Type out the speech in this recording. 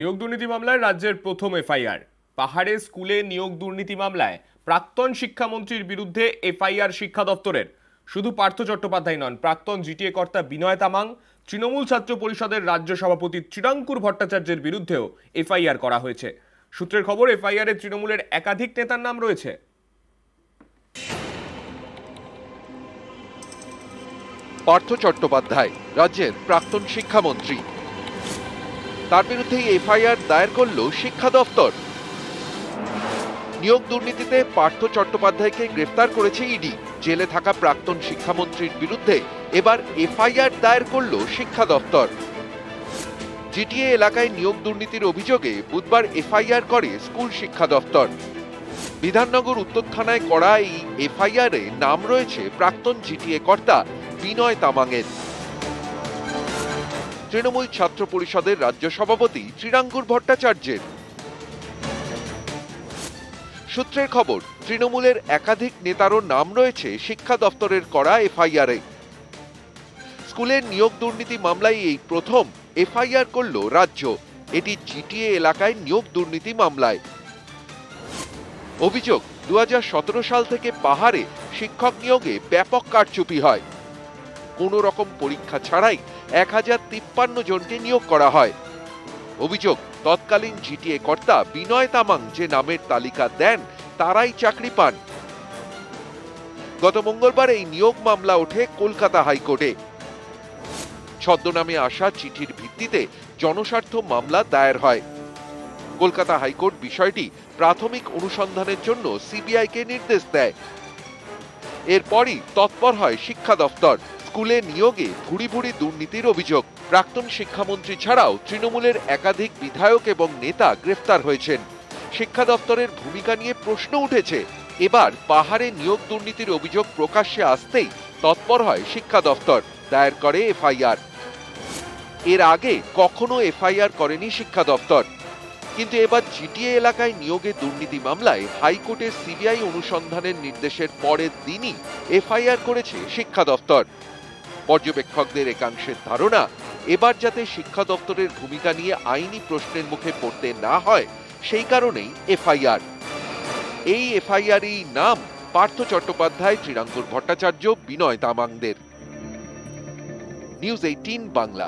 নিয়োগ দুর্নীতি মামলায় রাজ্যের প্রথম এফআইআর। পাহাড়ে স্কুলে নিয়োগ দুর্নীতি মামলায় প্রাক্তন শিক্ষামন্ত্রীর বিরুদ্ধে এফআইআর শিক্ষা দপ্তরের। শুধু পার্থ চট্টোপাধ্যায় নন, প্রাক্তন জিটিএ কর্তা বিনয় তামাং, তৃণমূল ছাত্র পরিষদের রাজ্য সভাপতি চিরাঙ্কুর ভট্টাচার্যের বিরুদ্ধেও এফআইআর করা হয়েছে। সূত্রের খবর, এফআইআরে তৃণমূলের একাধিক নেতার নাম রয়েছে। পার্থ চট্টোপাধ্যায় রাজ্যের প্রাক্তন শিক্ষামন্ত্রী, তার বিরুদ্ধেই এফআইআর দায়ের করল শিক্ষা দপ্তর। নিয়োগ দুর্নীতিতে পার্থ চট্টোপাধ্যায়কে গ্রেফতার করেছে ইডি। জেলে থাকা প্রাক্তন শিক্ষামন্ত্রীর বিরুদ্ধে এবার এফআইআর দায়ের করল শিক্ষা দপ্তর। জিটিএ এলাকায় নিয়োগ দুর্নীতির অভিযোগে বুধবার এফআইআর করে স্কুল শিক্ষা দপ্তর। বিধাননগর উত্তর থানায় করা এই এফআইআরে নাম রয়েছে প্রাক্তন জিটিএ কর্তা বিনয় তামাংয়ের। তৃণমূল ছাত্র পরিষদের রাজ্য সভাপতি চিরাঙ্কুর ভট্টাচার্যের। সূত্রের খবর, তৃণমূলের একাধিক নেতারও নাম রয়েছে শিক্ষা দপ্তরের করা এফআইআরে। স্কুলের নিয়োগ দুর্নীতি মামলায় এই প্রথম এফআইআর করল রাজ্য। এটি জিটিএ এলাকায় নিয়োগ দুর্নীতি মামলায়। অভিযোগ, 2017 সাল থেকে পাহাড়ে শিক্ষক নিয়োগে ব্যাপক কারচুপি হয়। কোন রকম পরীক্ষা ছাড়াই 1053 জনকে নিয়োগ করা হয়। অভিযোগ, তৎকালীন জিটিএ কর্তা বিনয় তামাং যে নামের তালিকা দেন তারাই চাকরি পান। গত মঙ্গলবার এই নিয়োগ মামলা ওঠে কলকাতা হাইকোর্টে। ছদ্মনামে আসা চিঠির ভিত্তিতে জনস্বার্থ মামলা দায়ের হয়। কলকাতা হাইকোর্ট বিষয়টি প্রাথমিক অনুসন্ধানের জন্য সিবিআইকে নির্দেশ দেয়। এরপরই তৎপর হয় শিক্ষা দপ্তর। স্কুলে নিয়োগে ভুরি ভুরি দুর্নীতির অভিযোগ। প্রাক্তন শিক্ষামন্ত্রী ছাড়াও তৃণমূলের একাধিক বিধায়ক এবং নেতা গ্রেফতার হয়েছেন। শিক্ষা দপ্তরের ভূমিকা নিয়ে প্রশ্ন উঠেছে। এবার পাহাড়ে নিয়োগ দুর্নীতির অভিযোগ প্রকাশ্যে আসতেই তৎপর হয় শিক্ষা দপ্তর, দায়ের করে এফআইআর। এর আগে কখনো এফআইআর করেনি শিক্ষা দপ্তর, কিন্তু এবার জিটিএ এলাকায় নিয়োগে দুর্নীতি মামলায় হাইকোর্টের সিবিআই অনুসন্ধানের নির্দেশের পরের দিনই এফআইআর করেছে শিক্ষা দপ্তর। পর্যবেক্ষকদের একাংশের ধারণা, এবার যাতে শিক্ষা দপ্তরের ভূমিকা নিয়ে আইনি প্রশ্নের মুখে পড়তে না হয় সেই কারণেই এফআইআর। এই এফআইআরেই নাম পার্থ চট্টোপাধ্যায়, চিরাঙ্কুর ভট্টাচার্য, বিনয় তামাংদের। নিউজ 18 বাংলা।